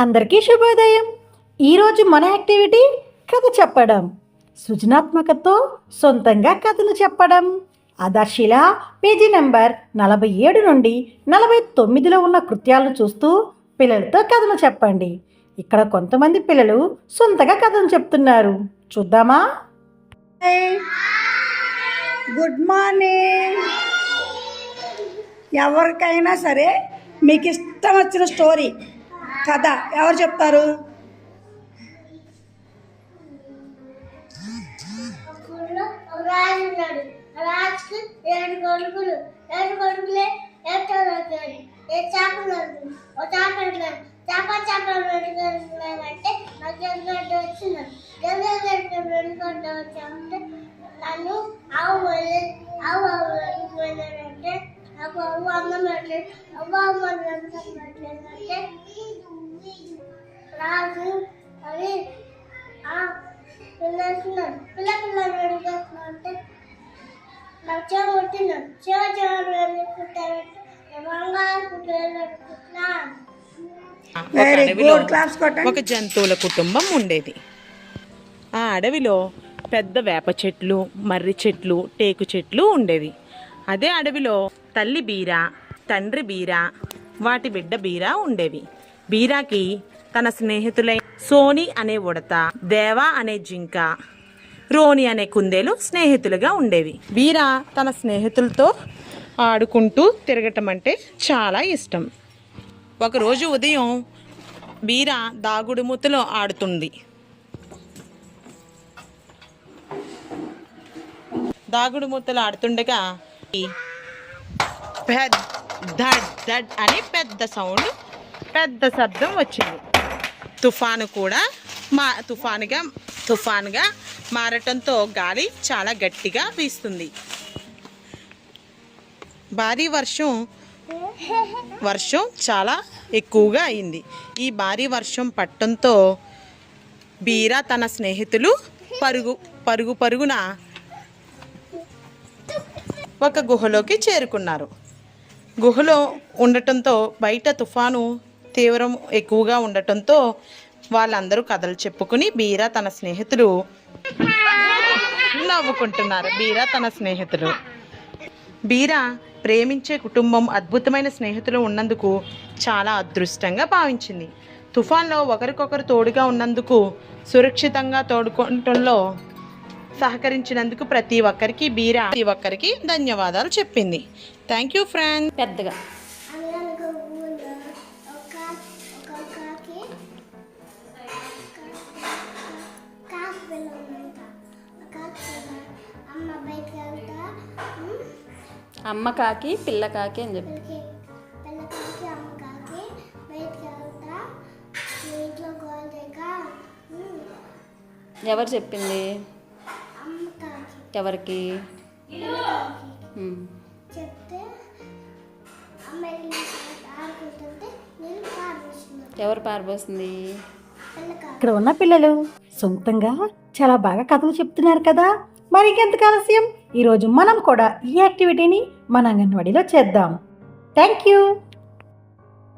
అందరికీ శుభోదయం. ఈరోజు మన యాక్టివిటీ కథ చెప్పడం. సృజనాత్మకతో సొంతంగా కథను చెప్పడం. ఆదర్శిల పేజీ నెంబర్ 47 నుండి 49లో ఉన్న కృత్యాలను చూస్తూ పిల్లలతో కథను చెప్పండి. ఇక్కడ కొంతమంది పిల్లలు సొంతగా కథను చెప్తున్నారు. చూద్దామా? Good morning. ఎవరికైనా సరే మీకు ఇష్టం వచ్చిన స్టోరీ కథ ఎవరు చెప్తారు? రాజున్నాడు. రాజుకి 7 కొడుకులు. 7 కొడుకులే ఏ చేపలు చేపలంటే నాకు జగ్గడ్డ వచ్చినాడు. జగ్గడ్డ వచ్చామంటే నన్ను ఆవు పోయినాడంటే నాకు అవ్వ అన్నం పెట్టలేదు. అమ్మ పెట్టలేదంటే రాజు అది పిల్లస్తున్నాడు. పిల్లలు అడిగేస్తున్నాడంటే నాకు చెవ కొట్టినాడు. చెవ కుట్టారంటే ఒక జంతువుల కుటుంబం ఉండేది. ఆ అడవిలో పెద్ద వేప చెట్లు, మర్రి చెట్లు, టేకు చెట్లు ఉండేవి. అదే అడవిలో తల్లి బీర, తండ్రి బీర, వాటి బిడ్డ బీర ఉండేవి. బీరాకి తన స్నేహితులై సోని అనే ఉడత, దేవా అనే జింక, రోని అనే కుందేలు స్నేహితులుగా ఉండేవి. బీర తన స్నేహితులతో ఆడుకుంటూ తిరగటం అంటే చాలా ఇష్టం. ఒకరోజు ఉదయం బీర దాగుడుమూతలో ఆడుతుంది. దాగుడుమూతలు ఆడుతుండగా ధడ్ ధడ్ అని పెద్ద శబ్దం వచ్చింది. తుఫాను కూడా తుఫానుగా మారటంతో గాలి చాలా గట్టిగా వీస్తుంది. భారీ వర్షం చాలా ఎక్కువగా అయింది. ఈ భారీ వర్షం పట్టడంతో బీరా తన స్నేహితులు పరుగున ఒక గుహలోకి చేరుకున్నారు. గుహలో ఉండటంతో బయట తుఫాను తీవ్రం ఎక్కువగా ఉండటంతో వాళ్ళందరూ కథలు చెప్పుకుని బీరా తన స్నేహితులు నవ్వుకుంటున్నారు. బీరా ప్రేమించే కుటుంబం, అద్భుతమైన స్నేహితులు ఉన్నందుకు చాలా అదృష్టంగా భావించింది. తుఫాన్లో ఒకరికొకరు తోడుగా ఉన్నందుకు, సురక్షితంగా తోడుకోవటంలో సహకరించినందుకు ప్రతి ఒక్కరికి ధన్యవాదాలు చెప్పింది. Thank you friend. పెద్దగా అమ్మ కాకి పిల్ల కాకి అని చెప్పి ఎవరు చెప్పింది? ఎవరికి? ఎవరు పారబోసింది? ఇక్కడ ఉన్న పిల్లలు సొంతంగా చాలా బాగా కథలు చెప్తున్నారు కదా. మరి ఇంకెంత ఆలస్యం, ఈరోజు మనం కూడా ఈ యాక్టివిటీని మన అంగన్వాడీలో చేద్దాం. Thank you.